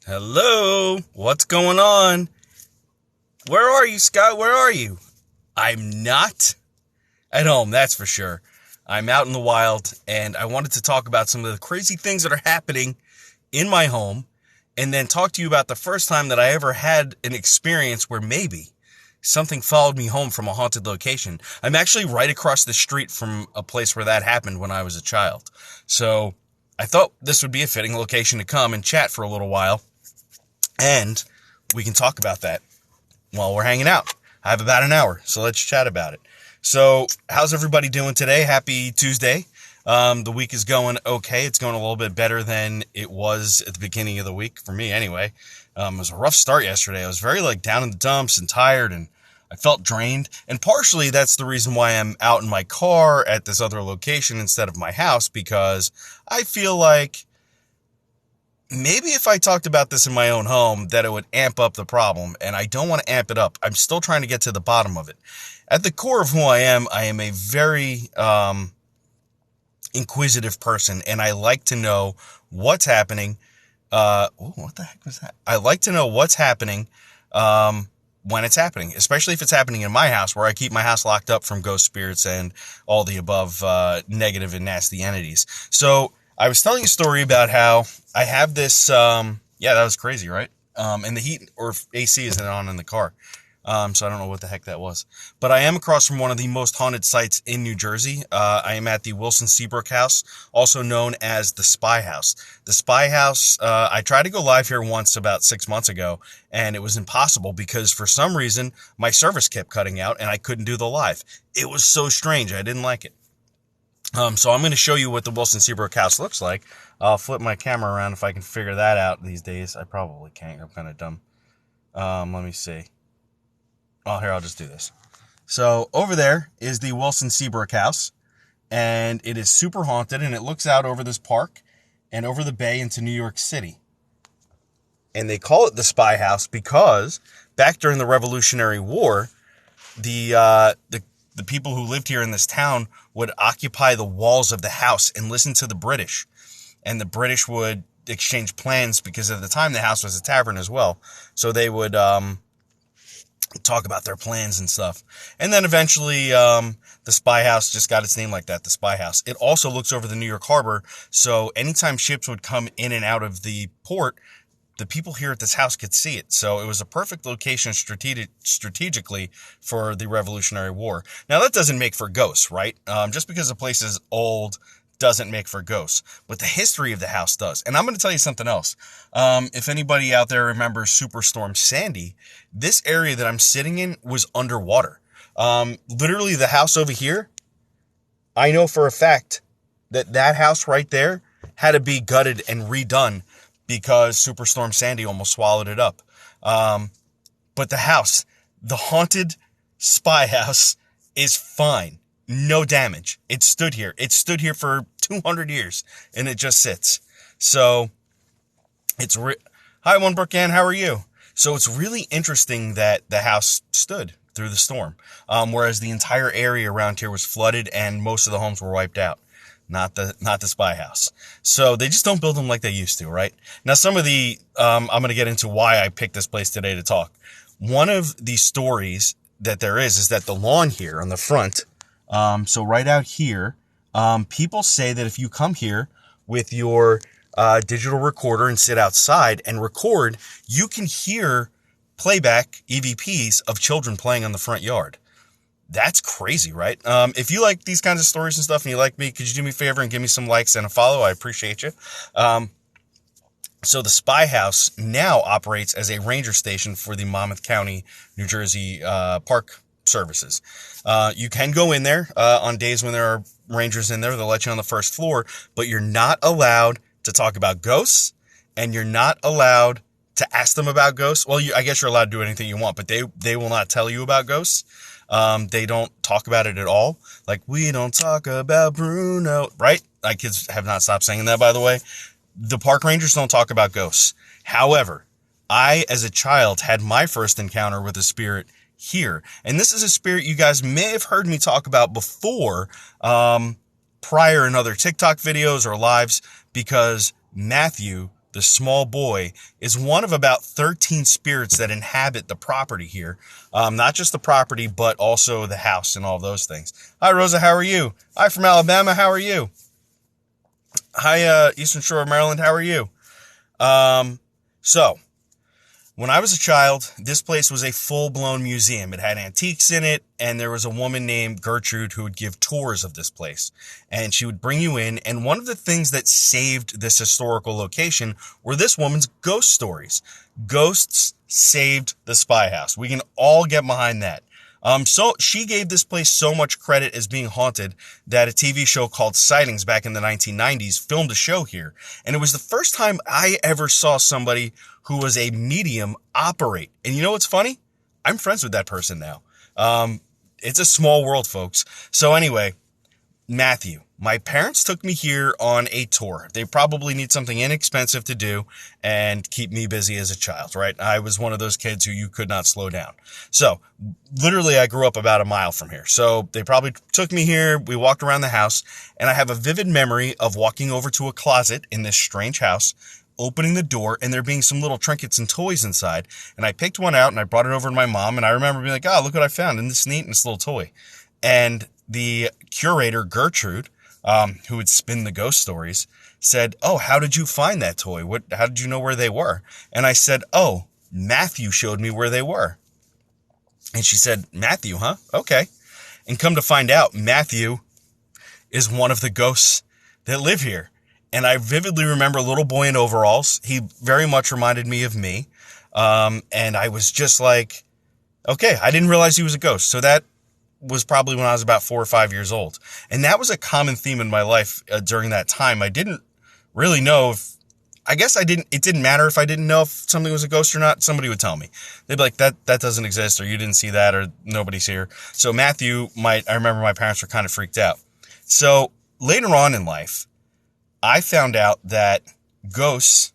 Hello, what's going on? Where are you, Scott? Where are you? I'm not at home, that's for sure. I'm out in the wild, and I wanted to talk about some of the crazy things that are happening in my home, and then talk to you about the first time that I ever had an experience where maybe something followed me home from a haunted location. I'm actually right across the street from a place where that happened when I was a child. So I thought this would be a fitting location to come and chat for a little while. And we can talk about that while we're hanging out. I have about an hour, so let's chat about it. So, how's everybody doing today? Happy Tuesday. The week is going okay. It's going a little bit better than it was at the beginning of the week, for me anyway. It was a rough start yesterday. I was very down in the dumps and tired, and I felt drained. And partially that's the reason why I'm out in my car at this other location instead of my house, because I feel like maybe if I talked about this in my own home, that it would amp up the problem, and I don't want to amp it up. I'm still trying to get to the bottom of it. At the core of who I am a very inquisitive person, and I like to know what's happening. What the heck was that? I like to know what's happening when it's happening, especially if it's happening in my house, where I keep my house locked up from ghost spirits and all the above negative and nasty entities. So I was telling a story about how I have this, that was crazy, right? And the heat or AC isn't on in the car. So I don't know what the heck that was. But I am across from one of the most haunted sites in New Jersey. I am at the Wilson Seabrook House, also known as the Spy House. The Spy House, I tried to go live here once about 6 months ago, and it was impossible because for some reason my service kept cutting out and I couldn't do the live. It was so strange. I didn't like it. So I'm going to show you what the Wilson Seabrook House looks like. I'll flip my camera around if I can figure that out these days. I probably can't. I'm kind of dumb. Let me see. Oh, here, I'll just do this. So over there is the Wilson Seabrook House, and it is super haunted, and it looks out over this park and over the bay into New York City. And they call it the Spy House because back during the Revolutionary War, the people who lived here in this town would occupy the walls of the house and listen to the British. And the British would exchange plans because at the time the house was a tavern as well. So they would talk about their plans and stuff. And then eventually the Spy House just got its name like that, the Spy House. It also looks over the New York Harbor. So anytime ships would come in and out of the port, the people here at this house could see it. So it was a perfect location strategically for the Revolutionary War. Now, that doesn't make for ghosts, right? Just because a place is old doesn't make for ghosts. But the history of the house does. And I'm going to tell you something else. If anybody out there remembers Superstorm Sandy, this area that I'm sitting in was underwater. Literally, the house over here, I know for a fact that that house right there had to be gutted and redone because Superstorm Sandy almost swallowed it up. But the house, the haunted Spy House, is fine. No damage. It stood here. It stood here for 200 years, and it just sits. So, Hi, One Brook Ann, how are you? So it's really interesting that the house stood through the storm, whereas the entire area around here was flooded and most of the homes were wiped out. Not the Spy House. So they just don't build them like they used to, right? Now, some of the, I'm going to get into why I picked this place today to talk. One of the stories that there is that the lawn here on the front, so right out here, people say that if you come here with your digital recorder and sit outside and record, you can hear playback EVPs of children playing on the front yard. That's crazy, right? If you like these kinds of stories and stuff and you like me, could you do me a favor and give me some likes and a follow? I appreciate you. So the Spy House now operates as a ranger station for the Monmouth County, New Jersey Park Services. You can go in there on days when there are rangers in there. They'll let you on the first floor, but you're not allowed to talk about ghosts, and you're not allowed to ask them about ghosts. Well, I guess you're allowed to do anything you want, but they will not tell you about ghosts. They don't talk about it at all. Like, we don't talk about Bruno, right? My kids have not stopped saying that, by the way. The park rangers don't talk about ghosts. However, I, as a child, had my first encounter with a spirit here. And this is a spirit you guys may have heard me talk about before, prior in other TikTok videos or lives, because Matthew, the small boy, is one of about 13 spirits that inhabit the property here. Not just the property, but also the house and all those things. Hi, Rosa. How are you? Hi, from Alabama. How are you? Hi, Eastern Shore of Maryland. How are you? So, when I was a child, this place was a full-blown museum. It had antiques in it, and there was a woman named Gertrude who would give tours of this place. And she would bring you in, and one of the things that saved this historical location were this woman's ghost stories. Ghosts saved the Spy House. We can all get behind that. So she gave this place so much credit as being haunted that a TV show called Sightings back in the 1990s filmed a show here. And it was the first time I ever saw somebody who was a medium operate. And you know what's funny? I'm friends with that person now. It's a small world, folks. So anyway, Matthew, my parents took me here on a tour. They probably need something inexpensive to do and keep me busy as a child, right? I was one of those kids who you could not slow down. So literally I grew up about a mile from here. So they probably took me here. We walked around the house, and I have a vivid memory of walking over to a closet in this strange house, opening the door, and there being some little trinkets and toys inside. And I picked one out and I brought it over to my mom, and I remember being like, oh, look what I found. Isn't this neat? And this little toy. And the curator, Gertrude, who would spin the ghost stories, said, oh, how did you find that toy? How did you know where they were? And I said, oh, Matthew showed me where they were. And she said, Matthew, huh? Okay. And come to find out, Matthew is one of the ghosts that live here. And I vividly remember a little boy in overalls. He very much reminded me of me. And I was just like, okay, I didn't realize he was a ghost. So that was probably when I was about 4 or 5 years old. And that was a common theme in my life during that time. I didn't really know it didn't matter if I didn't know if something was a ghost or not. Somebody would tell me. They'd be like, that doesn't exist, or you didn't see that, or nobody's here. So Matthew, I remember my parents were kind of freaked out. So later on in life, I found out that ghosts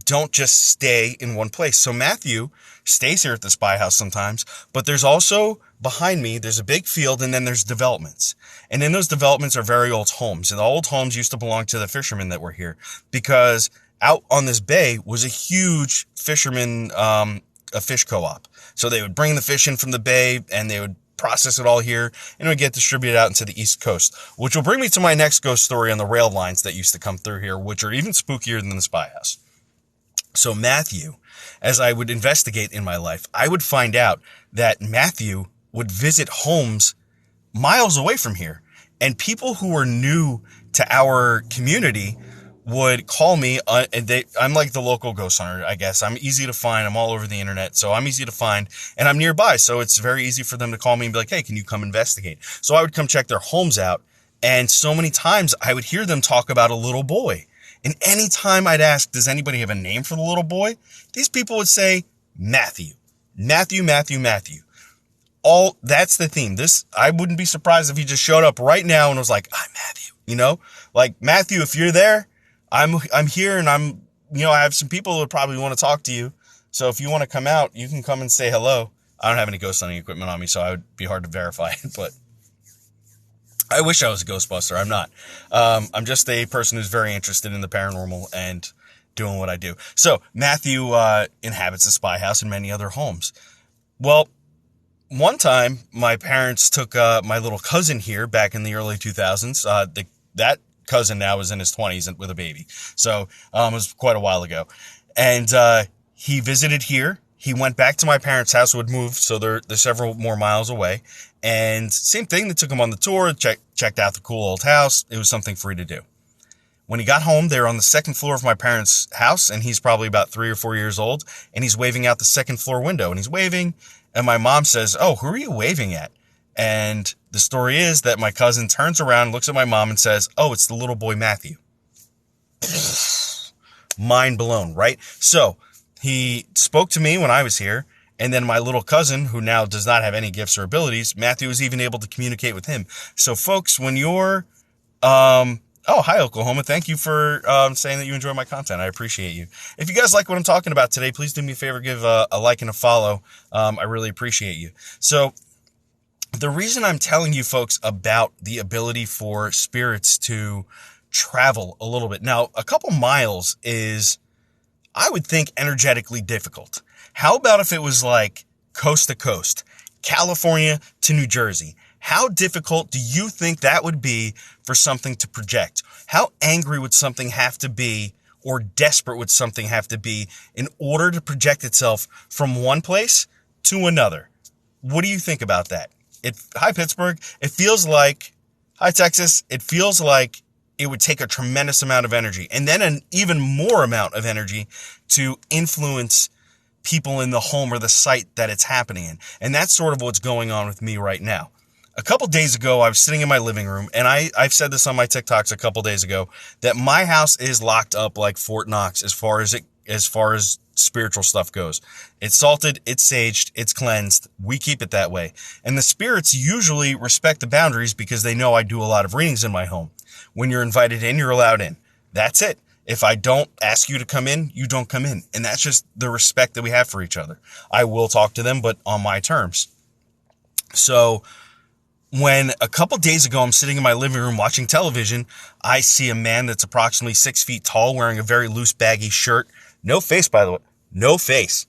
don't just stay in one place. So Matthew stays here at the Spy House sometimes, but there's also behind me, there's a big field, and then there's developments. And in those developments are very old homes. And the old homes used to belong to the fishermen that were here, because out on this bay was a huge fisherman, a fish co-op. So they would bring the fish in from the bay, and they would process it all here, and it would get distributed out into the East Coast, which will bring me to my next ghost story on the rail lines that used to come through here, which are even spookier than the Spy House. So Matthew, as I would investigate in my life, I would find out that Matthew would visit homes miles away from here. And people who were new to our community would call me, and I'm like the local ghost hunter, I guess. I'm easy to find. I'm all over the internet, so I'm easy to find, and I'm nearby, so it's very easy for them to call me and be like, hey, can you come investigate? So I would come check their homes out, and so many times I would hear them talk about a little boy. And any time I'd ask, does anybody have a name for the little boy? These people would say, Matthew. Matthew, Matthew, Matthew. That's the theme. I wouldn't be surprised if he just showed up right now and was like, I'm Matthew, like, Matthew, if you're there, I'm here, and I have some people who would probably want to talk to you. So if you want to come out, you can come and say hello. I don't have any ghost hunting equipment on me, so I would be hard to verify it, but I wish I was a Ghostbuster. I'm not. I'm just a person who's very interested in the paranormal and doing what I do. So Matthew inhabits the Spy House and many other homes. Well, one time my parents took my little cousin here back in the early 2000s. That cousin now is in his 20s with a baby. So it was quite a while ago. And he visited here. He went back to my parents' house, would move, so they're several more miles away. And same thing, they took him on the tour, checked out the cool old house. It was something free to do. When he got home, they were on the second floor of my parents' house, and he's probably about 3 or 4 years old, and he's waving out the second floor window, and he's waving, and my mom says, oh, who are you waving at? And the story is that my cousin turns around, looks at my mom, and says, oh, it's the little boy Matthew. Mind blown, right? So he spoke to me when I was here, and then my little cousin, who now does not have any gifts or abilities, Matthew was even able to communicate with him. So folks, when you're, oh, hi, Oklahoma. Thank you for saying that you enjoy my content. I appreciate you. If you guys like what I'm talking about today, please do me a favor, give a like and a follow. I really appreciate you. So the reason I'm telling you folks about the ability for spirits to travel a little bit. Now, a couple miles is I would think energetically difficult. How about if it was like coast to coast, California to New Jersey? How difficult do you think that would be for something to project? How angry would something have to be, or desperate would something have to be in order to project itself from one place to another? What do you think about that? Hi, Pittsburgh. It feels like, hi, Texas. It feels like it would take a tremendous amount of energy, and then an even more amount of energy to influence people in the home or the site that it's happening in. And that's sort of what's going on with me right now. A couple days ago, I was sitting in my living room, and I've said this on my TikToks a couple days ago, that my house is locked up like Fort Knox as far as spiritual stuff goes. It's salted, it's saged, it's cleansed. We keep it that way. And the spirits usually respect the boundaries because they know I do a lot of readings in my home. When you're invited in, you're allowed in. That's it. If I don't ask you to come in, you don't come in. And that's just the respect that we have for each other. I will talk to them, but on my terms. So when a couple days ago, I'm sitting in my living room watching television, I see a man that's approximately 6 feet tall wearing a very loose, baggy shirt. No face, by the way. No face.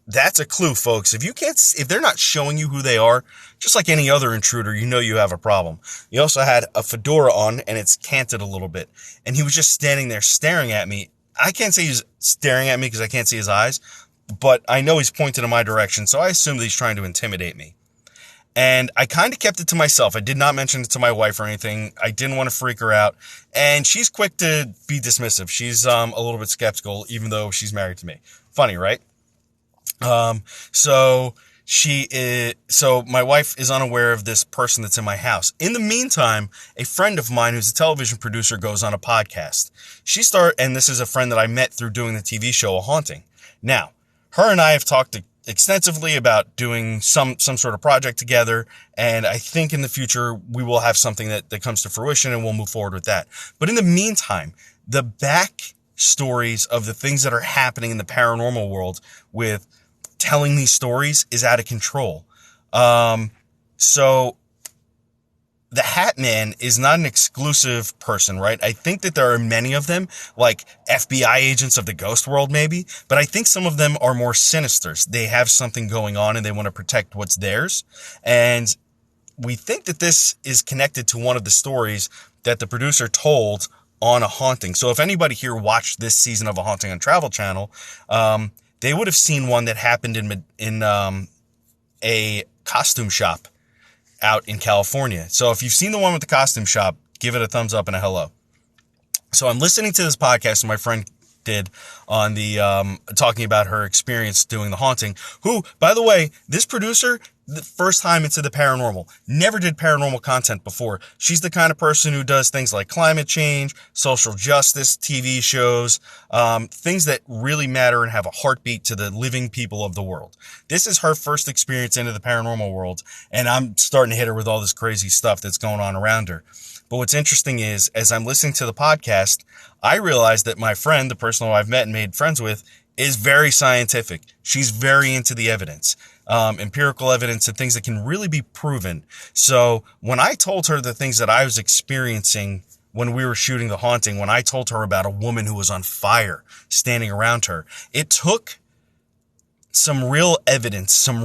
That's a clue, folks. If they're not showing you who they are, just like any other intruder, you know you have a problem. He also had a fedora on, and it's canted a little bit. And he was just standing there staring at me. I can't say he's staring at me because I can't see his eyes, but I know he's pointed in my direction, so I assume that he's trying to intimidate me. And I kind of kept it to myself. I did not mention it to my wife or anything. I didn't want to freak her out. And she's quick to be dismissive. She's a little bit skeptical, even though she's married to me. Funny, right? So my wife is unaware of this person that's in my house. In the meantime, a friend of mine who's a television producer goes on a podcast. And this is a friend that I met through doing the TV show A Haunting. Now, her and I have talked extensively about doing some sort of project together, and I think in the future we will have something that comes to fruition, and we'll move forward with that. But in the meantime, the back stories of the things that are happening in the paranormal world with telling these stories is out of control. So the Hatman is not an exclusive person, right? I think that there are many of them, like FBI agents of the ghost world maybe, but I think some of them are more sinister. They have something going on and they want to protect what's theirs. And we think that this is connected to one of the stories that the producer told on A Haunting. So if anybody here watched this season of A Haunting on Travel Channel, they would have seen one that happened in a costume shop out in California. So if you've seen the one with the costume shop, give it a thumbs up and a hello. So I'm listening to this podcast my friend did on the talking about her experience doing The Haunting, who, by the way, this producer, the first time into the paranormal, never did paranormal content before. She's the kind of person who does things like climate change, social justice, TV shows, things that really matter and have a heartbeat to the living people of the world. This is her first experience into the paranormal world, and I'm starting to hit her with all this crazy stuff that's going on around her. But what's interesting is, as I'm listening to the podcast, I realize that my friend, the person who I've met and made friends with, is very scientific. She's very into the evidence, empirical evidence and things that can really be proven. So when I told her the things that I was experiencing when we were shooting The Haunting, when I told her about a woman who was on fire standing around her, it took some real evidence, some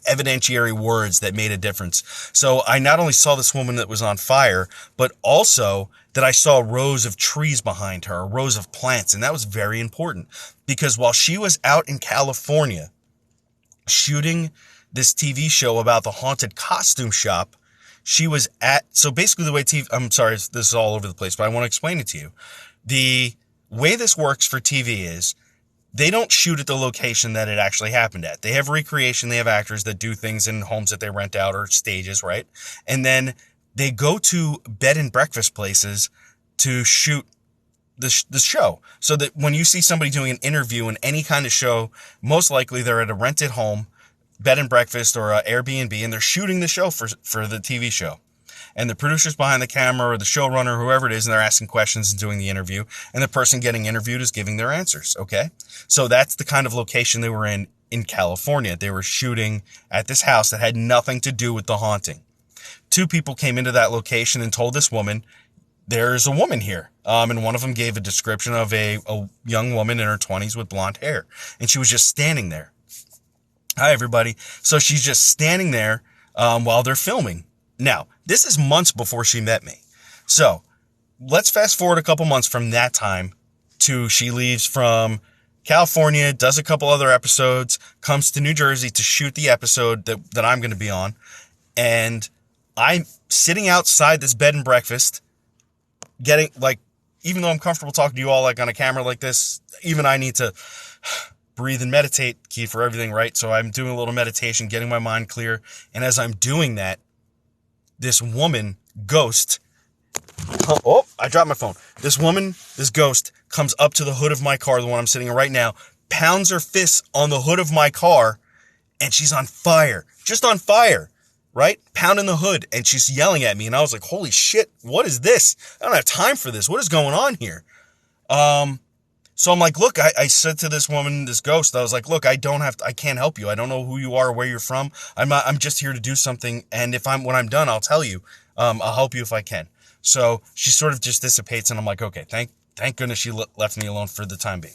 evidentiary words that made a difference. So I not only saw this woman that was on fire, but also that I saw rows of trees behind her, rows of plants. And that was very important because while she was out in California shooting this TV show about the haunted costume shop, so basically the way I'm sorry, this is all over the place, but I want to explain it to you. The way this works for TV is they don't shoot at the location that it actually happened at. They have recreation. They have actors that do things in homes that they rent out or stages, right? And then they go to bed and breakfast places to shoot the show. So that when you see somebody doing an interview in any kind of show, most likely they're at a rented home, bed and breakfast, or a Airbnb, and they're shooting the show for the TV show. And the producer's behind the camera or the showrunner, whoever it is, and they're asking questions and doing the interview. And the person getting interviewed is giving their answers, okay? So that's the kind of location they were in California. They were shooting at this house that had nothing to do with The Haunting. Two people came into that location and told this woman, there's a woman here. And one of them gave a description of a young woman in her 20s with blonde hair. And she was just standing there. Hi, everybody. So she's just standing there while they're filming. Now, this is months before she met me. So let's fast forward a couple months from that time to she leaves from California, does a couple other episodes, comes to New Jersey to shoot the episode that I'm going to be on. And I'm sitting outside this bed and breakfast, getting, like, even though I'm comfortable talking to you all, like, on a camera like this, even I need to breathe and meditate, key for everything, right? So I'm doing a little meditation, getting my mind clear. And as I'm doing that, this woman, ghost, oh, I dropped my phone. This woman, this ghost, comes up to the hood of my car, the one I'm sitting in right now, pounds her fists on the hood of my car, and she's on fire. Just on fire. Right? Pounding the hood, and she's yelling at me, and I was like, holy shit, what is this? I don't have time for this. What is going on here? So I'm like, look, I said to this woman, this ghost, I was like, look, I can't help you. I don't know who you are or where you're from. I'm just here to do something, and when I'm done, I'll tell you. I'll help you if I can. So she sort of just dissipates, and I'm like, okay, thank goodness she left me alone for the time being.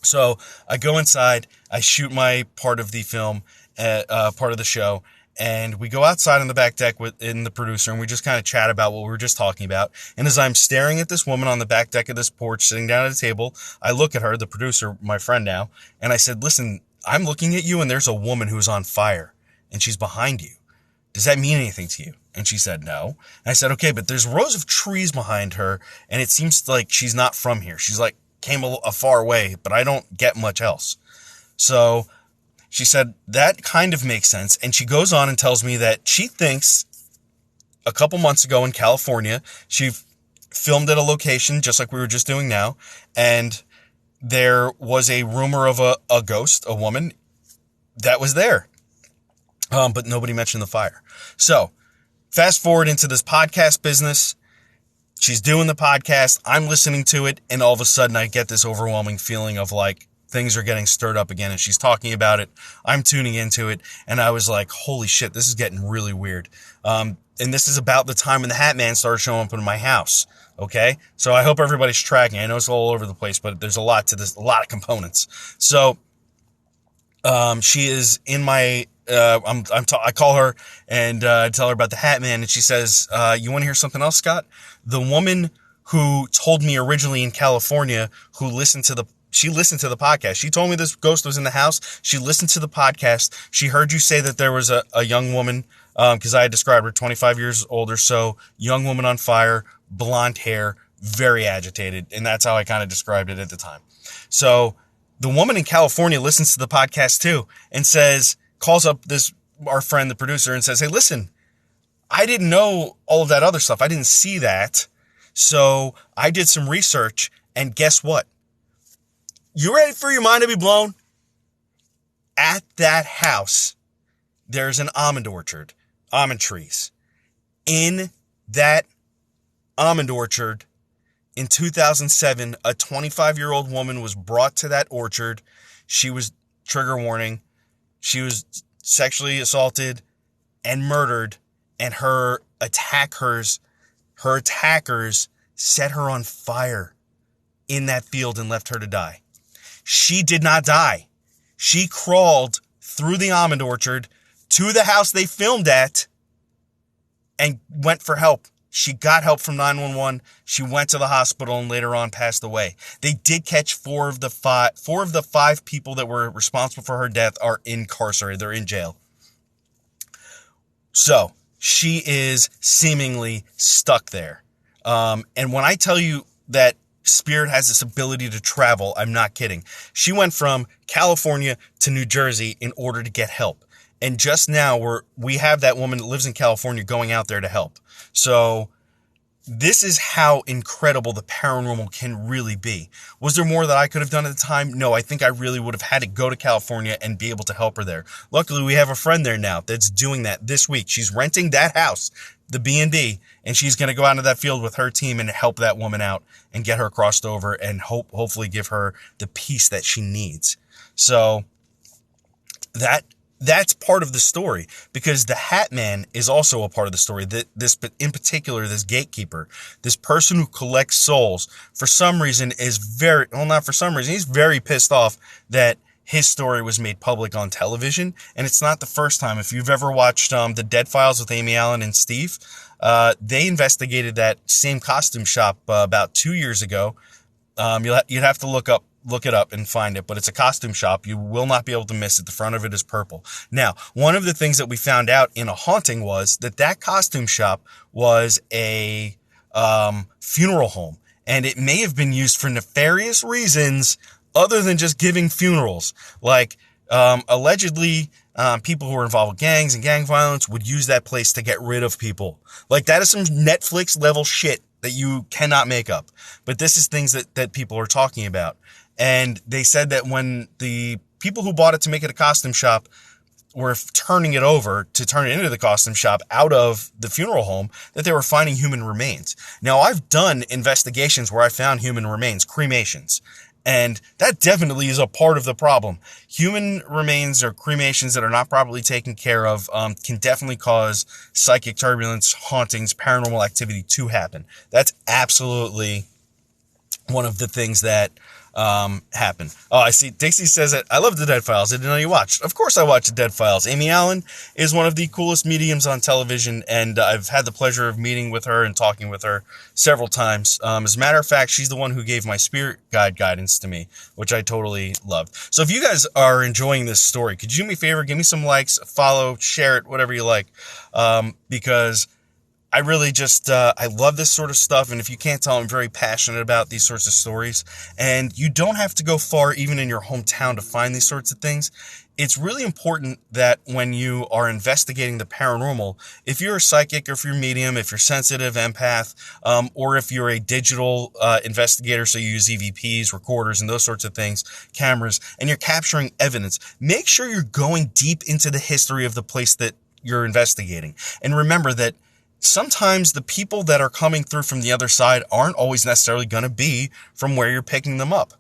So I go inside, I shoot my part of the film, part of the show, and we go outside on the back deck in the producer, and we just kind of chat about what we were just talking about. And as I'm staring at this woman on the back deck of this porch, sitting down at a table, I look at her, the producer, my friend now, and I said, listen, I'm looking at you, and there's a woman who's on fire, and she's behind you. Does that mean anything to you? And she said, no. And I said, okay, but there's rows of trees behind her, and it seems like she's not from here. She's like, came a far way, but I don't get much else. So she said, that kind of makes sense. And she goes on and tells me that she thinks a couple months ago in California, she filmed at a location just like we were just doing now. And there was a rumor of a ghost, a woman that was there. But nobody mentioned the fire. So fast forward into this podcast business. She's doing the podcast. I'm listening to it. And all of a sudden I get this overwhelming feeling of like, things are getting stirred up again, and she's talking about it. I'm tuning into it, and I was like, holy shit, this is getting really weird. And this is about the time when the Hatman started showing up in my house, okay? So I hope everybody's tracking. I know it's all over the place, but there's a lot to this, a lot of components. So she is in my, I call her and tell her about the Hatman, and she says, you want to hear something else, Scott? The woman who told me originally in California, she listened to the podcast. She told me this ghost was in the house. She listened to the podcast. She heard you say that there was a young woman, because I had described her 25 years old or so, young woman on fire, blonde hair, very agitated. And that's how I kind of described it at the time. So the woman in California listens to the podcast too and calls up our friend, the producer, and says, hey, listen, I didn't know all of that other stuff. I didn't see that. So I did some research, and guess what? You ready for your mind to be blown? At that house, there's an almond orchard, almond trees. In that almond orchard, in 2007, a 25-year-old woman was brought to that orchard. She was, trigger warning, she was sexually assaulted and murdered, and her attackers set her on fire in that field and left her to die. She did not die. She crawled through the almond orchard to the house they filmed at and went for help. She got help from 911. She went to the hospital and later on passed away. They did catch four of the five people that were responsible for her death are incarcerated. They're in jail. So she is seemingly stuck there. And when I tell you that Spirit has this ability to travel, I'm not kidding. She went from California to New Jersey in order to get help. And just now we have that woman that lives in California going out there to help. So this is how incredible the paranormal can really be. Was there more that I could have done at the time? No, I think I really would have had to go to California and be able to help her there. Luckily, we have a friend there now that's doing that this week. She's renting that house, the B&B, and she's going to go out into that field with her team and help that woman out and get her crossed over and hopefully give her the peace that she needs. So that that's part of the story, because the Hatman is also a part of the story. That this, in particular, this gatekeeper, this person who collects souls, for some reason is very, well, not for some reason, he's very pissed off that his story was made public on television. And it's not the first time. If you've ever watched The Dead Files with Amy Allen and Steve, they investigated that same costume shop about 2 years ago. You'd have to look it up and find it, but it's a costume shop. You will not be able to miss it. The front of it is purple. Now, one of the things that we found out in a haunting was that costume shop was a funeral home, and it may have been used for nefarious reasons other than just giving funerals. Like, allegedly, people who were involved with gangs and gang violence would use that place to get rid of people. Like, that is some Netflix level shit that you cannot make up. But this is things that people are talking about. And they said that when the people who bought it to make it a costume shop were turning it over to turn it into the costume shop out of the funeral home, that they were finding human remains. Now, I've done investigations where I found human remains, cremations. And that definitely is a part of the problem. Human remains or cremations that are not properly taken care of can definitely cause psychic turbulence, hauntings, paranormal activity to happen. That's absolutely one of the things that happen. Oh, I see. Dixie says that I love the Dead Files. I didn't know you watched. Of course I watched the Dead Files. Amy Allen is one of the coolest mediums on television, and I've had the pleasure of meeting with her and talking with her several times. As a matter of fact, she's the one who gave my spirit guide guidance to me, which I totally loved. So if you guys are enjoying this story, could you do me a favor? Give me some likes, follow, share it, whatever you like, because I really just, I love this sort of stuff. And if you can't tell, I'm very passionate about these sorts of stories. And you don't have to go far, even in your hometown, to find these sorts of things. It's really important that when you are investigating the paranormal, if you're a psychic or if you're medium, if you're sensitive, empath, or if you're a digital investigator, so you use EVPs, recorders, and those sorts of things, cameras, and you're capturing evidence, make sure you're going deep into the history of the place that you're investigating. And remember that sometimes the people that are coming through from the other side aren't always necessarily going to be from where you're picking them up.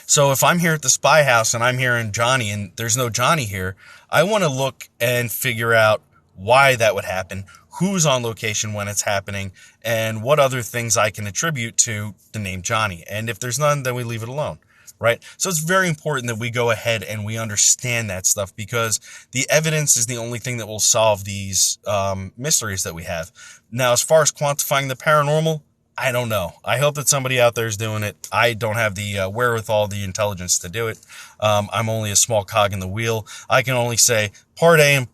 So if I'm here at the spy house and I'm hearing Johnny and there's no Johnny here, I want to look and figure out why that would happen, who's on location when it's happening, and what other things I can attribute to the name Johnny. And if there's none, then we leave it alone. Right? So it's very important that we go ahead and we understand that stuff, because the evidence is the only thing that will solve these mysteries that we have. Now, as far as quantifying the paranormal, I don't know. I hope that somebody out there is doing it. I don't have the wherewithal, the intelligence to do it. I'm only a small cog in the wheel. I can only say part A and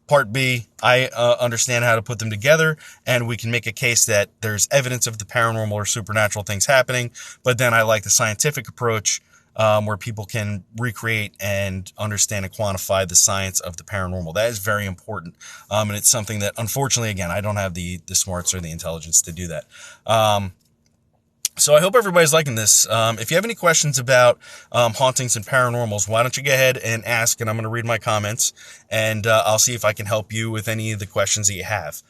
part B, I understand how to put them together, and we can make a case that there's evidence of the paranormal or supernatural things happening. But then I like the scientific approach, where people can recreate and understand and quantify the science of the paranormal. That is very important. And it's something that, unfortunately, again, I don't have the smarts or the intelligence to do that. So I hope everybody's liking this. If you have any questions about hauntings and paranormals, why don't you go ahead and ask, and I'm going to read my comments, and I'll see if I can help you with any of the questions that you have.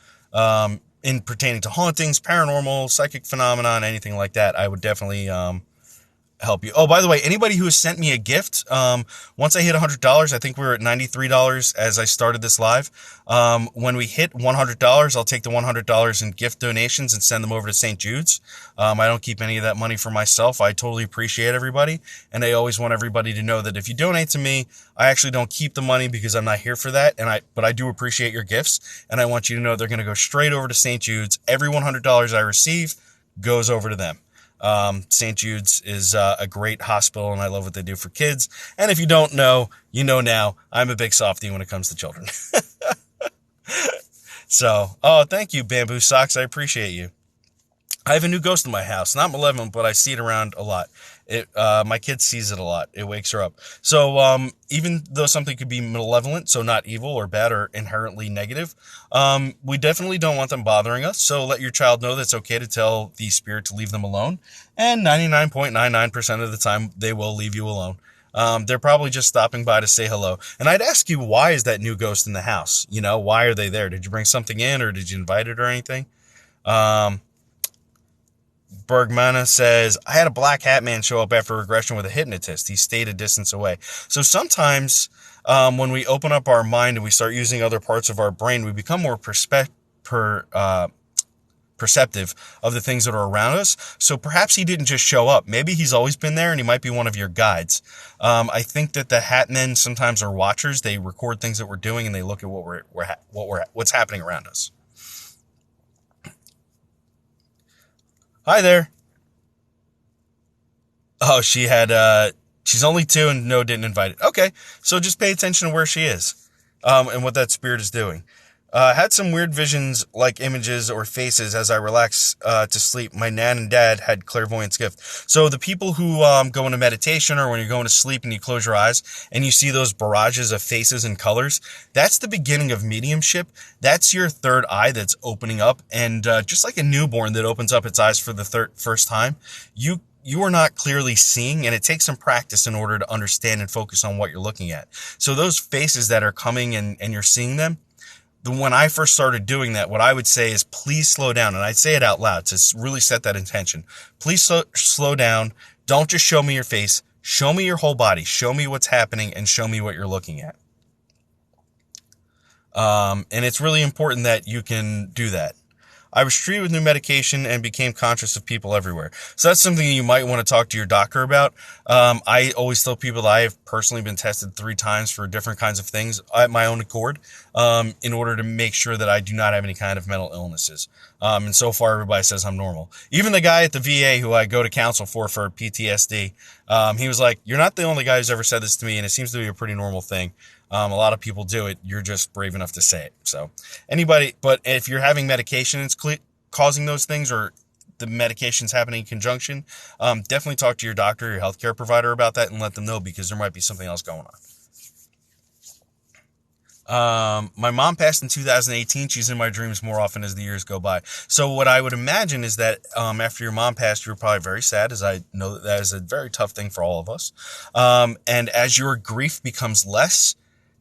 In pertaining to hauntings, paranormal, psychic phenomenon, anything like that, I would definitely help you. Oh, by the way, anybody who has sent me a gift, once I hit $100, I think we were at $93 as I started this live. When we hit $100, I'll take the $100 in gift donations and send them over to St. Jude's. I don't keep any of that money for myself. I totally appreciate everybody, and I always want everybody to know that if you donate to me, I actually don't keep the money because I'm not here for that, but I do appreciate your gifts, and I want you to know they're going to go straight over to St. Jude's. Every $100 I receive goes over to them. St. Jude's is a great hospital, and I love what they do for kids. And if you don't know, you know now. I'm a big softie when it comes to children. So, thank you, Bamboo Socks. I appreciate you. I have a new ghost in my house. Not malevolent, but I see it around a lot. My kid sees it a lot. It wakes her up. So, even though something could be malevolent, so not evil or bad or inherently negative, we definitely don't want them bothering us. So let your child know that it's okay to tell the spirit to leave them alone. And 99.99% of the time, they will leave you alone. They're probably just stopping by to say hello. And I'd ask you, why is that new ghost in the house? You know, why are they there? Did you bring something in, or did you invite it or anything? Bergmana says, I had a black hat man show up after regression with a hypnotist. He stayed a distance away. So sometimes when we open up our mind and we start using other parts of our brain, we become more perceptive of the things that are around us. So perhaps he didn't just show up. Maybe he's always been there and he might be one of your guides. I think that the Hatmen sometimes are watchers. They record things that we're doing and they look at what's happening around us. Hi there. Oh, she's only 2 and no, didn't invite it. Okay. So just pay attention to where she is, and what that spirit is doing. Had some weird visions, like images or faces as I relax to sleep. My nan and dad had clairvoyance gift. So the people who go into meditation, or when you're going to sleep and you close your eyes and you see those barrages of faces and colors, that's the beginning of mediumship. That's your third eye that's opening up. And just like a newborn that opens up its eyes for the first time, you are not clearly seeing, and it takes some practice in order to understand and focus on what you're looking at. So those faces that are coming and you're seeing them, when I first started doing that, what I would say is, please slow down. And I'd say it out loud to really set that intention. Please slow down. Don't just show me your face. Show me your whole body. Show me what's happening and show me what you're looking at. And it's really important that you can do that. I was treated with new medication and became conscious of people everywhere. So that's something you might want to talk to your doctor about. I always tell people that I have personally been tested 3 times for different kinds of things at my own accord, in order to make sure that I do not have any kind of mental illnesses. And so far, everybody says I'm normal. Even the guy at the VA who I go to counsel for PTSD, he was like, "You're not the only guy who's ever said this to me, and it seems to be a pretty normal thing. A lot of people do it. You're just brave enough to say it." So but if you're having medication that's causing those things, or the medication's happening in conjunction, definitely talk to your doctor, your healthcare provider about that, and let them know, because there might be something else going on. My mom passed in 2018. She's in my dreams more often as the years go by. So what I would imagine is that after your mom passed, you were probably very sad, as I know that is a very tough thing for all of us. And as your grief becomes less,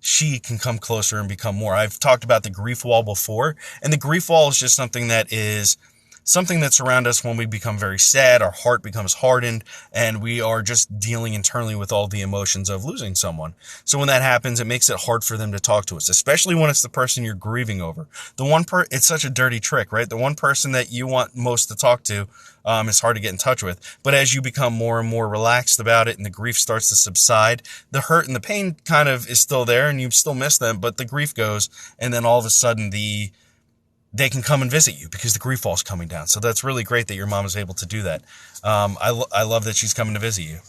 she can come closer and become more. I've talked about the grief wall before, and the grief wall is just something that's around us when we become very sad, our heart becomes hardened, and we are just dealing internally with all the emotions of losing someone. So when that happens, it makes it hard for them to talk to us, especially when it's the person you're grieving over. It's such a dirty trick, right? The one person that you want most to talk to, is hard to get in touch with. But as you become more and more relaxed about it and the grief starts to subside, the hurt and the pain kind of is still there and you still miss them, but the grief goes, and then all of a sudden they can come and visit you because the grief wall's coming down. So that's really great that your mom is able to do that. I love that she's coming to visit you.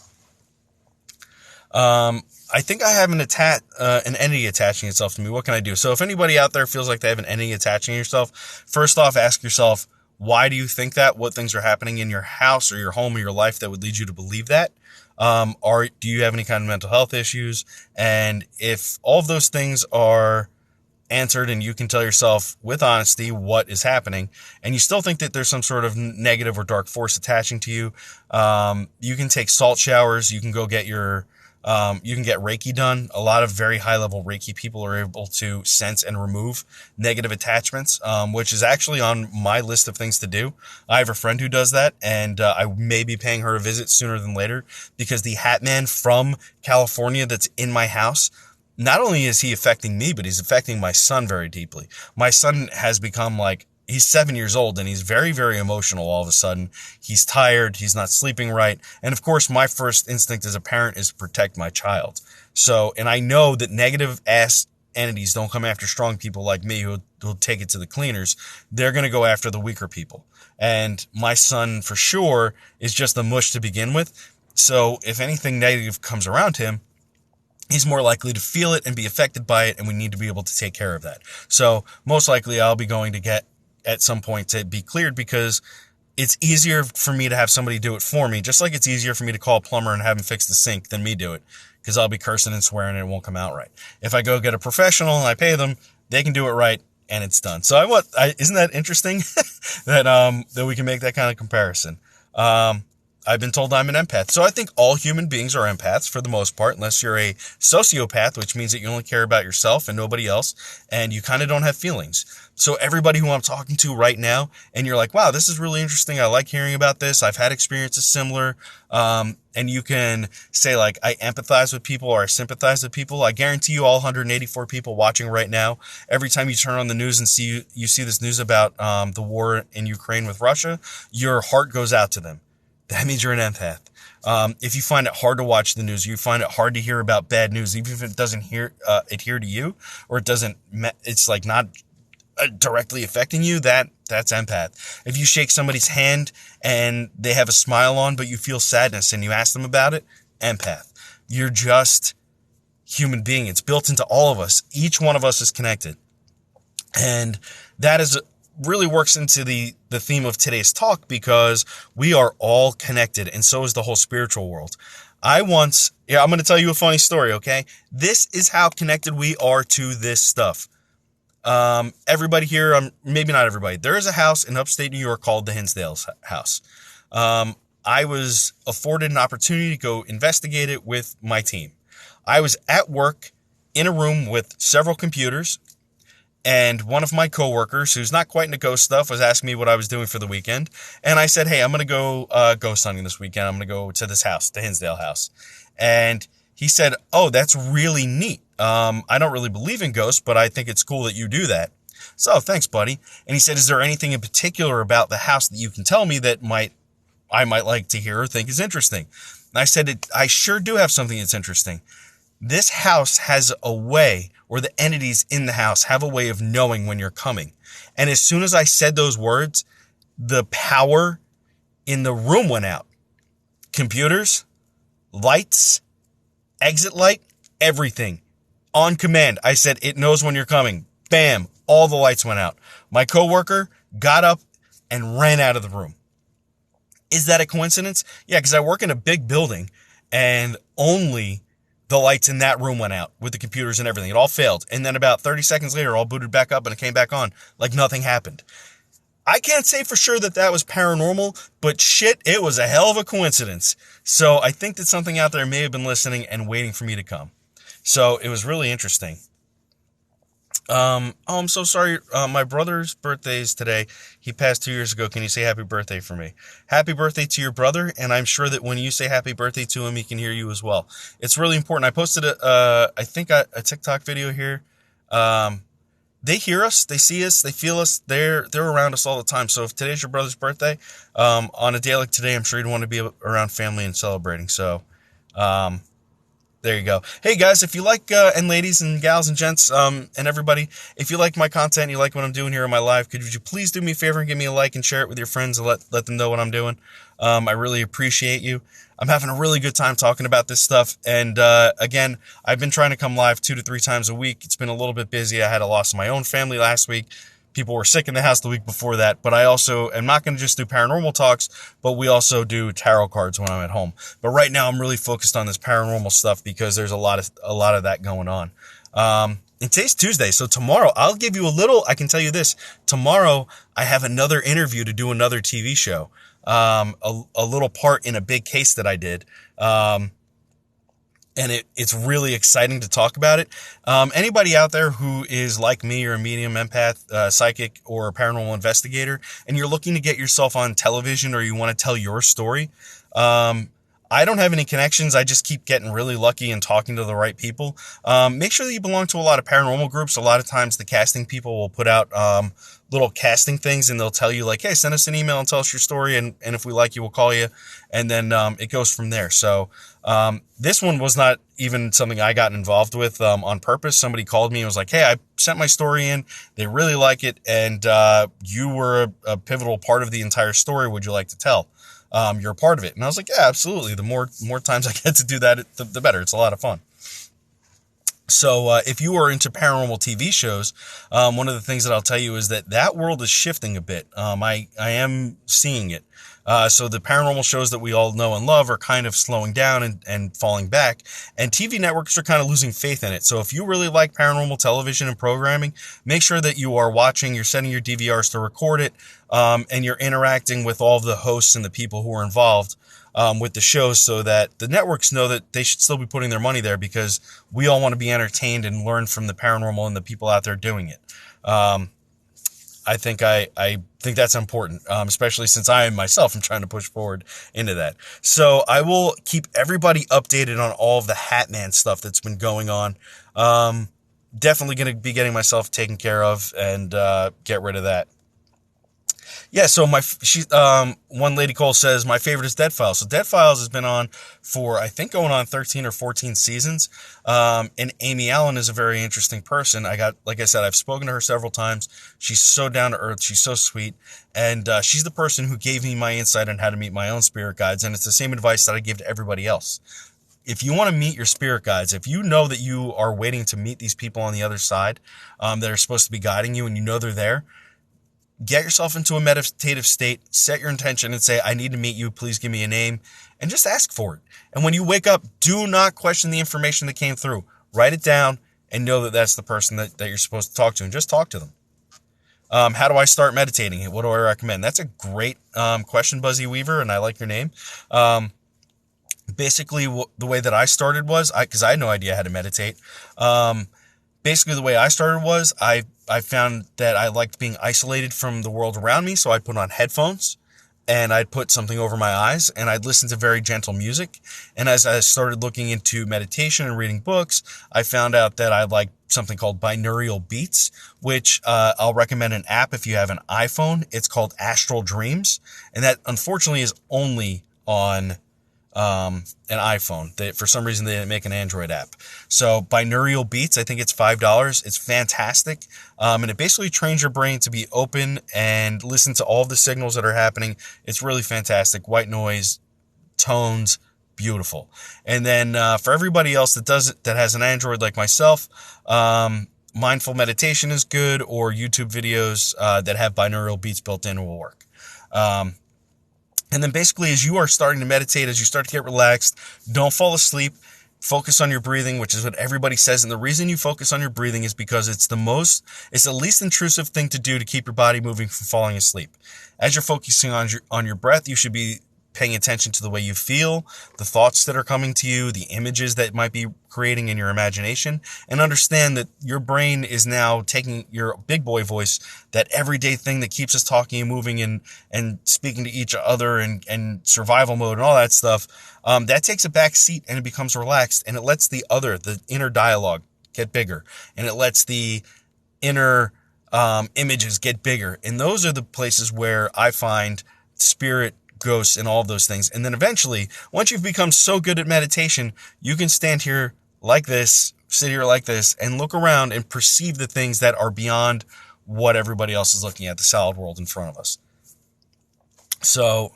I think I have an entity attaching itself to me. What can I do? So if anybody out there feels like they have an entity attaching yourself, first off, ask yourself, why do you think that? What things are happening in your house or your home or your life that would lead you to believe that? Do you have any kind of mental health issues? And if all of those things are answered and you can tell yourself with honesty what is happening, and you still think that there's some sort of negative or dark force attaching to you, you can take salt showers. You can go get you can get Reiki done. A lot of very high level Reiki people are able to sense and remove negative attachments, which is actually on my list of things to do. I have a friend who does that, and I may be paying her a visit sooner than later, because the Hatman from California that's in my house, not only is he affecting me, but he's affecting my son very deeply. My son has become he's 7 years old and he's very, very emotional all of a sudden. He's tired. He's not sleeping right. And of course, my first instinct as a parent is to protect my child. So, and I know that negative ass entities don't come after strong people like me who'll take it to the cleaners. They're going to go after the weaker people. And my son for sure is just the mush to begin with. So if anything negative comes around him, he's more likely to feel it and be affected by it, and we need to be able to take care of that. So most likely I'll be going to get at some point to be cleared, because it's easier for me to have somebody do it for me, just like it's easier for me to call a plumber and have him fix the sink than me do it, because I'll be cursing and swearing and it won't come out right. If I go get a professional and I pay them, they can do it right and it's done. So isn't that interesting that we can make that kind of comparison? I've been told I'm an empath. So I think all human beings are empaths for the most part, unless you're a sociopath, which means that you only care about yourself and nobody else, and you kind of don't have feelings. So everybody who I'm talking to right now, and you're like, wow, this is really interesting. I like hearing about this. I've had experiences similar. And you can say like, I empathize with people or I sympathize with people. I guarantee you all 184 people watching right now, every time you turn on the news and you see this news about the war in Ukraine with Russia, your heart goes out to them. That means you're an empath. If you find it hard to watch the news, you find it hard to hear about bad news, even if it doesn't adhere to you, or it's like not directly affecting you, that's empath. If you shake somebody's hand and they have a smile on, but you feel sadness and you ask them about it, empath. You're just human being. It's built into all of us. Each one of us is connected. And that really works into the theme of today's talk, because we are all connected, and so is the whole spiritual world. I'm going to tell you a funny story, okay? This is how connected we are to this stuff. Everybody here, maybe not everybody, there is a house in upstate New York called the Hinsdale's house. I was afforded an opportunity to go investigate it with my team. I was at work in a room with several computers, and one of my coworkers, who's not quite into ghost stuff, was asking me what I was doing for the weekend. And I said, hey, I'm going to go ghost hunting this weekend. I'm going to go to this house, the Hinsdale house. And he said, oh, that's really neat. I don't really believe in ghosts, but I think it's cool that you do that. So thanks, buddy. And he said, is there anything in particular about the house that you can tell me that I might like to hear or think is interesting? And I said, I sure do have something that's interesting. This house has a way, or the entities in the house have a way of knowing when you're coming. And as soon as I said those words, the power in the room went out. Computers, lights, exit light, everything. On command, I said, it knows when you're coming. Bam, all the lights went out. My coworker got up and ran out of the room. Is that a coincidence? Yeah, because I work in a big building, and only the lights in that room went out with the computers and everything. It all failed. And then about 30 seconds later, it all booted back up and it came back on like nothing happened. I can't say for sure that was paranormal, but shit, it was a hell of a coincidence. So I think that something out there may have been listening and waiting for me to come. So it was really interesting. I'm so sorry. My brother's birthday is today. He passed 2 years ago. Can you say happy birthday for me? Happy birthday to your brother. And I'm sure that when you say happy birthday to him, he can hear you as well. It's really important. I posted a TikTok video here. They hear us, they see us, they feel us. They're around us all the time. So if today's your brother's birthday, on a day like today, I'm sure you'd want to be around family and celebrating. So, there you go. Hey guys, if you like, and ladies and gals and gents, and everybody, if you like my content, you like what I'm doing here in my live, could you please do me a favor and give me a like and share it with your friends and let them know what I'm doing? I really appreciate you. I'm having a really good time talking about this stuff. And, again, I've been trying to come live 2 to 3 times a week. It's been a little bit busy. I had a loss in my own family last week. People were sick in the house the week before that, but I also am not going to just do paranormal talks, but we also do tarot cards when I'm at home. But right now I'm really focused on this paranormal stuff because there's a lot of that going on. And today's Tuesday, so tomorrow I'll give you I can tell you this. Tomorrow I have another interview to do another TV show. A little part in a big case that I did. And it's really exciting to talk about it. Anybody out there who is like me or a medium, empath, psychic, or a paranormal investigator, and you're looking to get yourself on television or you want to tell your story, I don't have any connections. I just keep getting really lucky and talking to the right people. Make sure that you belong to a lot of paranormal groups. A lot of times the casting people will put out little casting things, and they'll tell you like, hey, send us an email and tell us your story, and if we like you, we'll call you. And then it goes from there. So this one was not even something I got involved with on purpose. Somebody called me and was like, hey, I sent my story in. They really like it, and you were a pivotal part of the entire story. Would you like to tell? You're a part of it. And I was like, yeah, absolutely. The more times I get to do that, the better. It's a lot of fun. So if you are into paranormal TV shows, one of the things that I'll tell you is that world is shifting a bit. I am seeing it. So the paranormal shows that we all know and love are kind of slowing down and falling back, and TV networks are kind of losing faith in it. So if you really like paranormal television and programming, make sure that you are watching, you're setting your DVRs to record it, and you're interacting with all of the hosts and the people who are involved with the shows, so that the networks know that they should still be putting their money there, because we all want to be entertained and learn from the paranormal and the people out there doing it. I think that's important, especially since I myself am trying to push forward into that. So I will keep everybody updated on all of the Hatman stuff that's been going on. Definitely going to be getting myself taken care of and get rid of that. Yeah, so one lady Cole says, my favorite is Dead Files. So Dead Files has been on for, I think, going on 13 or 14 seasons. And Amy Allen is a very interesting person. Like I said, I've spoken to her several times. She's so down to earth. She's so sweet. And she's the person who gave me my insight on how to meet my own spirit guides. And it's the same advice that I give to everybody else. If you want to meet your spirit guides, if you know that you are waiting to meet these people on the other side that are supposed to be guiding you, and you know they're there, get yourself into a meditative state, set your intention and say, I need to meet you. Please give me a name, and just ask for it. And when you wake up, do not question the information that came through. Write it down and know that that's the person that you're supposed to talk to, and just talk to them. How do I start meditating? What do I recommend? That's a great question, Buzzy Weaver, and I like your name. Basically, the way that I started was, because I had no idea how to meditate. Basically, the way I started was, I found that I liked being isolated from the world around me, so I'd put on headphones, and I'd put something over my eyes, and I'd listen to very gentle music. And as I started looking into meditation and reading books, I found out that I like something called binaural beats, which I'll recommend an app if you have an iPhone. It's called Astral Dreams, and that unfortunately is only on an iPhone. For some reason, they didn't make an Android app. So binaural beats, I think it's $5. It's fantastic. And it basically trains your brain to be open and listen to all the signals that are happening. It's really fantastic. White noise, tones, beautiful. And then for everybody else that does it, that has an Android like myself, mindful meditation is good, or YouTube videos that have binaural beats built in will work. And then basically, as you are starting to meditate, as you start to get relaxed, don't fall asleep. Focus on your breathing, which is what everybody says. And the reason you focus on your breathing is because it's the least intrusive thing to do to keep your body moving from falling asleep. As you're focusing on your breath, you should be paying attention to the way you feel, the thoughts that are coming to you, the images that might be creating in your imagination, and understand that your brain is now taking your big boy voice, that everyday thing that keeps us talking and moving and speaking to each other and survival mode and all that stuff, that takes a back seat and it becomes relaxed, and it lets the inner dialogue get bigger, and it lets the inner images get bigger. And those are the places where I find spirit, ghosts, and all of those things. And then eventually, once you've become so good at meditation, you can stand here like this, sit here like this, and look around and perceive the things that are beyond what everybody else is looking at, the solid world in front of us. So,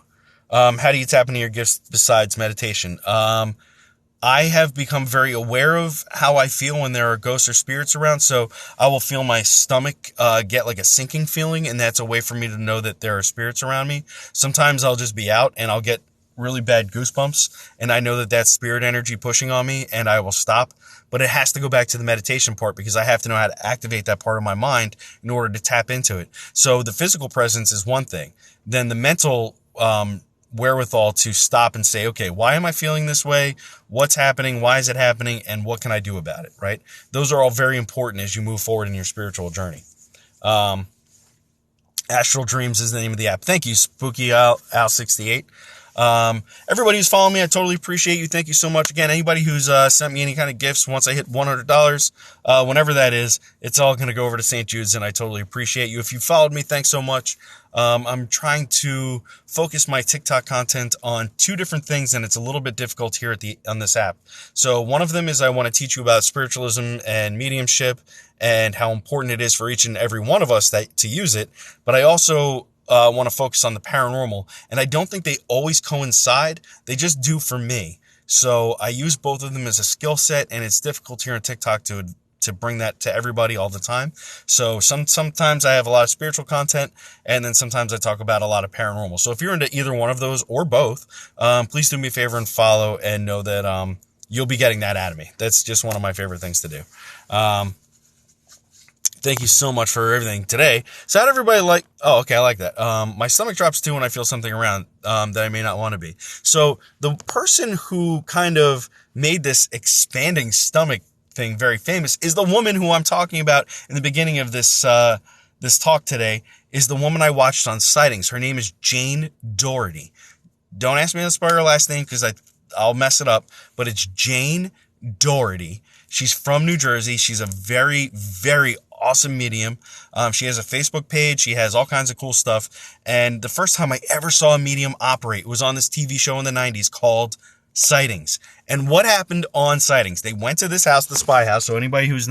how do you tap into your gifts besides meditation? I have become very aware of how I feel when there are ghosts or spirits around. So I will feel my stomach get like a sinking feeling, and that's a way for me to know that there are spirits around me. Sometimes I'll just be out and I'll get really bad goosebumps, and I know that that's spirit energy pushing on me, and I will stop. But it has to go back to the meditation part, because I have to know how to activate that part of my mind in order to tap into it. So the physical presence is one thing. Then the mental wherewithal to stop and say, okay, why am I feeling this way? What's happening? Why is it happening? And what can I do about it? Right? Those are all very important as you move forward in your spiritual journey. Astral Dreams is the name of the app. Thank you, Spooky Al68. Everybody who's following me, I totally appreciate you. Thank you so much. Again, anybody who's sent me any kind of gifts, once I hit $100, whenever that is, it's all going to go over to St. Jude's, and I totally appreciate you. If you followed me, thanks so much. I'm trying to focus my TikTok content on two different things, and it's a little bit difficult here on this app. So one of them is I want to teach you about spiritualism and mediumship and how important it is for each and every one of us to use it. But I also want to focus on the paranormal, and I don't think they always coincide. They just do for me. So I use both of them as a skill set, and it's difficult here on TikTok to to bring that to everybody all the time. So sometimes I have a lot of spiritual content, and then sometimes I talk about a lot of paranormal. So if you're into either one of those or both, please do me a favor and follow, and know that you'll be getting that out of me. That's just one of my favorite things to do. Thank you so much for everything today. So how did everybody like, oh, okay, I like that. My stomach drops too when I feel something around, that I may not want to be. So the person who kind of made this expanding stomach thing very famous is the woman who I'm talking about in the beginning of this talk today, is the woman I watched on Sightings. Her name is Jane Doherty. Don't ask me to spell her last name because I'll mess it up, but it's Jane Doherty. She's from New Jersey. She's a very, very awesome medium. She has a Facebook page. She has all kinds of cool stuff. And the first time I ever saw a medium operate was on this TV show in the 90s called Sightings. And what happened on Sightings? They went to this house, the Spy House. So anybody who's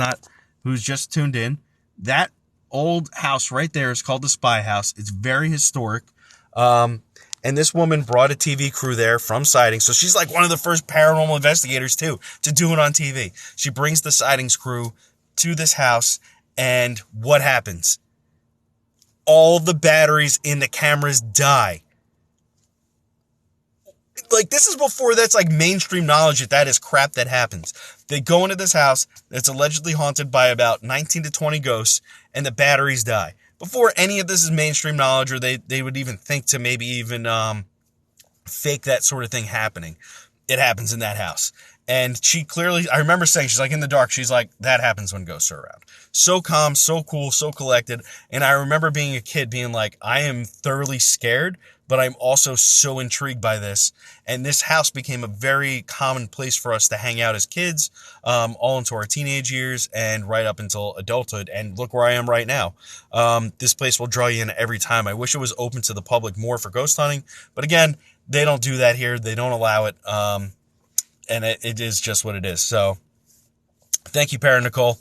just tuned in, that old house right there is called the Spy House. It's very historic. And this woman brought a TV crew there from Sightings. So she's like one of the first paranormal investigators too, to do it on TV. She brings the Sightings crew to this house. And what happens? All the batteries in the cameras die. Like, this is before that's like mainstream knowledge that is crap that happens. They go into this house that's allegedly haunted by about 19 to 20 ghosts, and the batteries die. Before any of this is mainstream knowledge, or they would even think to maybe even fake that sort of thing happening. It happens in that house. And she clearly, I remember saying, she's like in the dark, she's like, that happens when ghosts are around. So calm, so cool, so collected. And I remember being a kid being like, I am thoroughly scared, but I'm also so intrigued by this. And this house became a very common place for us to hang out as kids, all into our teenage years and right up until adulthood. And look where I am right now. This place will draw you in every time. I wish it was open to the public more for ghost hunting. But again, they don't do that here. They don't allow it. And it is just what it is. So thank you, Para Nicole.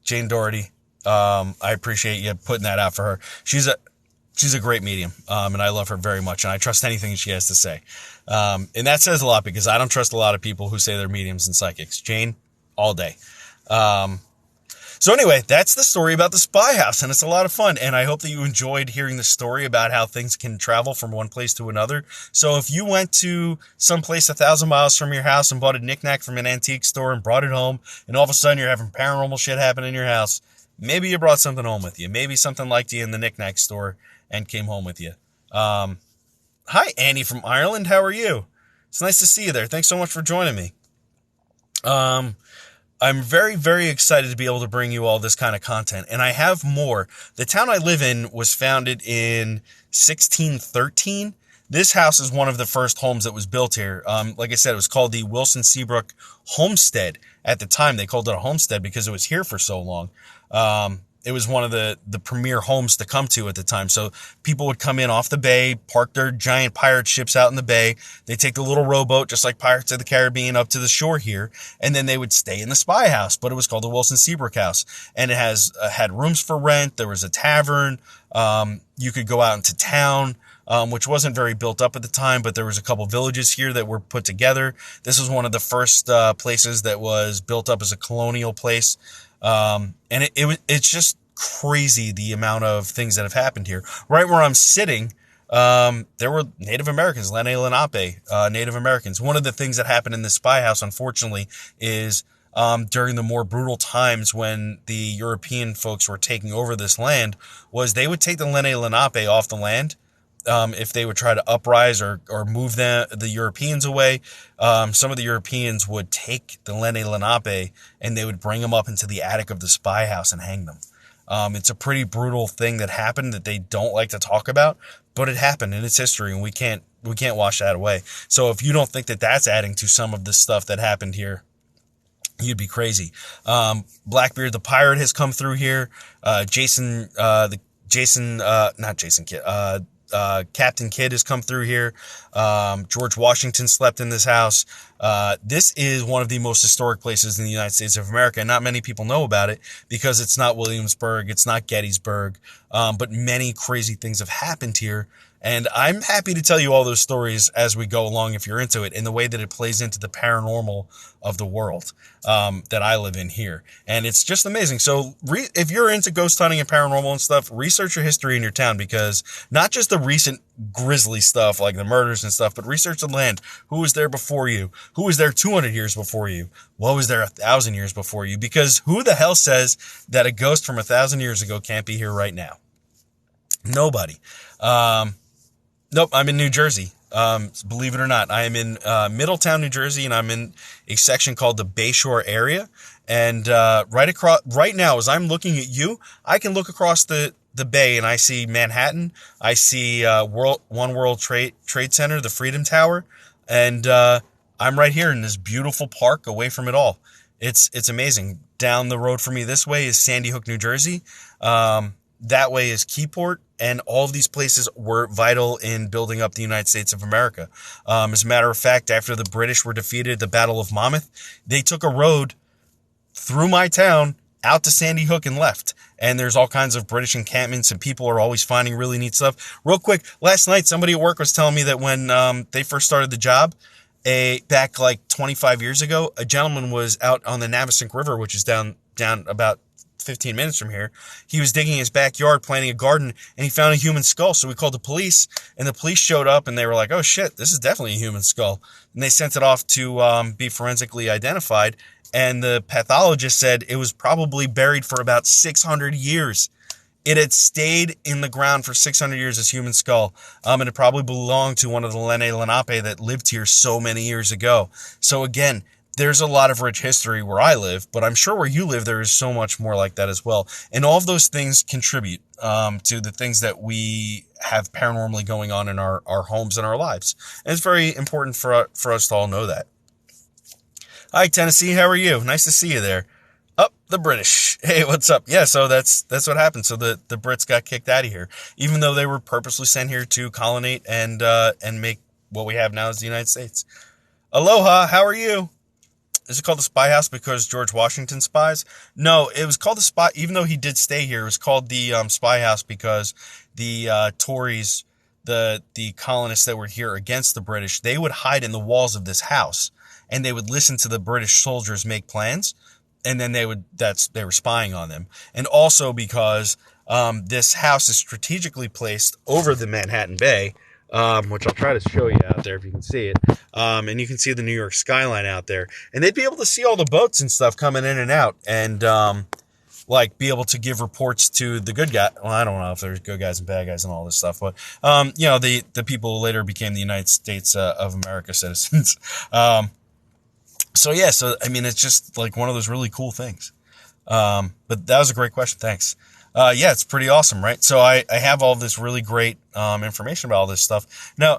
Jane Doherty. I appreciate you putting that out for her. She's a great medium. And I love her very much. And I trust anything she has to say. And that says a lot because I don't trust a lot of people who say they're mediums and psychics. Jane, all day. So anyway, that's the story about the Spy House, and it's a lot of fun, and I hope that you enjoyed hearing the story about how things can travel from one place to another. So if you went to some place 1,000 miles from your house and bought a knickknack from an antique store and brought it home, and all of a sudden you're having paranormal shit happen in your house, maybe you brought something home with you. Maybe something liked you in the knickknack store and came home with you. Hi, Annie from Ireland. How are you? It's nice to see you there. Thanks so much for joining me. I'm very, very excited to be able to bring you all this kind of content, and I have more. The town I live in was founded in 1613. This house is one of the first homes that was built here. Like I said, it was called the Wilson Seabrook Homestead. At the time, they called it a homestead because it was here for so long. It was one of the premier homes to come to at the time. So people would come in off the bay, park their giant pirate ships out in the bay. They take the little rowboat, just like Pirates of the Caribbean, up to the shore here. And then they would stay in the Spy House, but it was called the Wilson Seabrook House. And it had rooms for rent. There was a tavern. You could go out into town, which wasn't very built up at the time, but there was a couple villages here that were put together. This was one of the first places that was built up as a colonial place. And it's just crazy the amount of things that have happened here. Right where I'm sitting, there were Native Americans, Lenni Lenape, Native Americans. One of the things that happened in the Spy House, unfortunately, is during the more brutal times when the European folks were taking over this land, was they would take the Lenni Lenape off the land. If they would try to uprise or move the Europeans away, some of the Europeans would take the Lenni Lenape and they would bring them up into the attic of the Spy House and hang them. It's a pretty brutal thing that happened that they don't like to talk about, but it happened in its history, and we can't wash that away. So if you don't think that that's adding to some of the stuff that happened here, you'd be crazy. Blackbeard the Pirate has come through here. Captain Kidd has come through here. George Washington slept in this house. This is one of the most historic places in the United States of America, and not many people know about it because it's not Williamsburg, it's not Gettysburg, but many crazy things have happened here, And I'm happy to tell you all those stories as we go along if you're into it, in the way that it plays into the paranormal of the world that I live in here. And it's just amazing. So if you're into ghost hunting and paranormal and stuff, research your history in your town, because not just the recent grisly stuff like the murders and stuff, but research the land. Who was there before you? Who was there 200 years before you? What was there 1,000 years before you? Because who the hell says that a ghost from 1,000 years ago can't be here right now? Nobody. Nope, I'm in New Jersey. Believe it or not, I am in Middletown, New Jersey, and I'm in a section called the Bayshore area. And right now, as I'm looking at you, I can look across the bay and I see Manhattan. I see One World Trade Center, the Freedom Tower, and I'm right here in this beautiful park away from it all. It's amazing. Down the road from me this way is Sandy Hook, New Jersey. That way is Keyport, and all of these places were vital in building up the United States of America. As a matter of fact, after the British were defeated at the Battle of Monmouth, they took a road through my town out to Sandy Hook and left. And there's all kinds of British encampments, and people are always finding really neat stuff. Real quick, last night, somebody at work was telling me that when they first started the job, back like 25 years ago, a gentleman was out on the Navesink River, which is down about 15 minutes from here. He was digging his backyard, planting a garden, and he found a human skull. So we called the police, and the police showed up, and they were like, oh shit, this is definitely a human skull. And they sent it off to be forensically identified. And the pathologist said it was probably buried for about 600 years. It had stayed in the ground for 600 years, this human skull. And it probably belonged to one of the Lenape that lived here so many years ago. So again, there's a lot of rich history where I live, but I'm sure where you live, there is so much more like that as well. And all of those things contribute to the things that we have paranormally going on in our homes and our lives. And it's very important for us to all know that. Hi, Tennessee. How are you? Nice to see you there. Oh, the British. Hey, what's up? Yeah, so that's what happened. So the Brits got kicked out of here, even though they were purposely sent here to colonate and make what we have now as the United States. Aloha. How are you? Is it called the Spy House because George Washington spies? No, it was called the Spy, even though he did stay here, it was called the Spy House because the Tories, the colonists that were here against the British, they would hide in the walls of this house, and they would listen to the British soldiers make plans, and then they were spying on them. And also because this house is strategically placed over the Manhattan Bay, which I'll try to show you out there if you can see it. And you can see the New York skyline out there. And they'd be able to see all the boats and stuff coming in and out, and be able to give reports to the good guy. Well, I don't know if there's good guys and bad guys and all this stuff, but the people who later became the United States of America citizens. So I mean, it's just like one of those really cool things. But that was a great question. Thanks. Yeah, it's pretty awesome, right? So I have all this really great information about all this stuff. Now,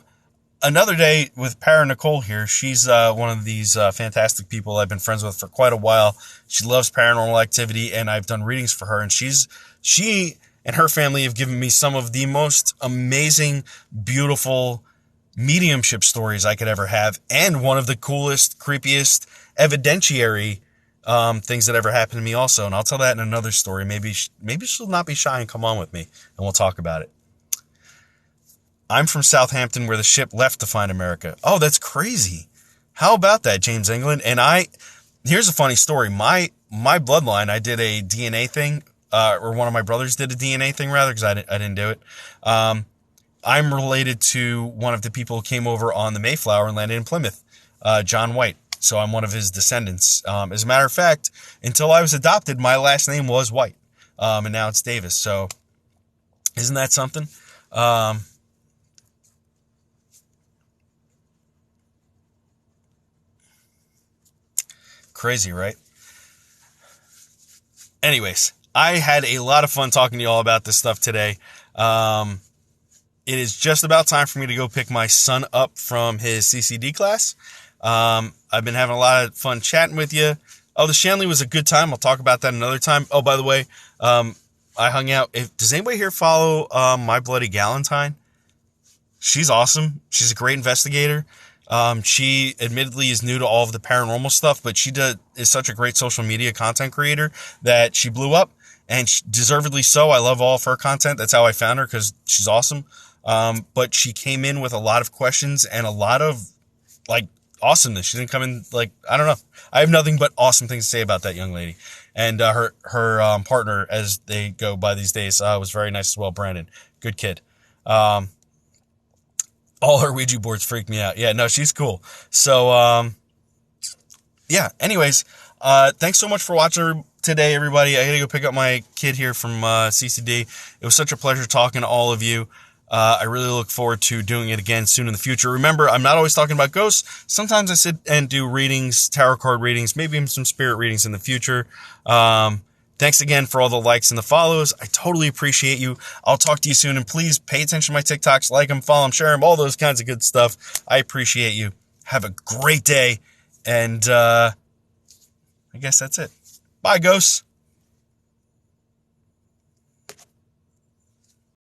another day with Para Nicole here. She's one of these fantastic people I've been friends with for quite a while. She loves paranormal activity, and I've done readings for her. And she and her family have given me some of the most amazing, beautiful mediumship stories I could ever have, and one of the coolest, creepiest evidentiary things that ever happened to me also. And I'll tell that in another story. Maybe she'll not be shy and come on with me, and we'll talk about it. I'm from Southampton, where the ship left to find America. Oh, that's crazy. How about that, James England? And here's a funny story. My bloodline, I did a DNA thing, or one of my brothers did a DNA thing rather, because I didn't do it. I'm related to one of the people who came over on the Mayflower and landed in Plymouth, John White. So I'm one of his descendants. As a matter of fact, until I was adopted, my last name was White. And now it's Davis. So isn't that something? Crazy, right? Anyways, I had a lot of fun talking to you all about this stuff today. It is just about time for me to go pick my son up from his CCD class. I've been having a lot of fun chatting with you. Oh, the Shanley was a good time. I'll talk about that another time. Oh, by the way, I hung out. Does anybody here follow My Bloody Galentine? She's awesome. She's a great investigator. She admittedly is new to all of the paranormal stuff, but she is such a great social media content creator that she blew up, and deservedly so. I love all of her content. That's how I found her, because she's awesome. But she came in with a lot of questions and a lot of like awesomeness. She didn't come in like, I don't know. I have nothing but awesome things to say about that young lady. And her partner, as they go by these days, was very nice as well. Brandon, good kid. All her Ouija boards freak me out. Yeah, no, she's cool. So, yeah, anyways, thanks so much for watching today, everybody. I gotta go pick up my kid here from CCD. It was such a pleasure talking to all of you. I really look forward to doing it again soon in the future. Remember, I'm not always talking about ghosts. Sometimes I sit and do readings, tarot card readings, maybe even some spirit readings in the future. Thanks again for all the likes and the follows. I totally appreciate you. I'll talk to you soon. And please pay attention to my TikToks, like them, follow them, share them, all those kinds of good stuff. I appreciate you. Have a great day. And I guess that's it. Bye, ghosts.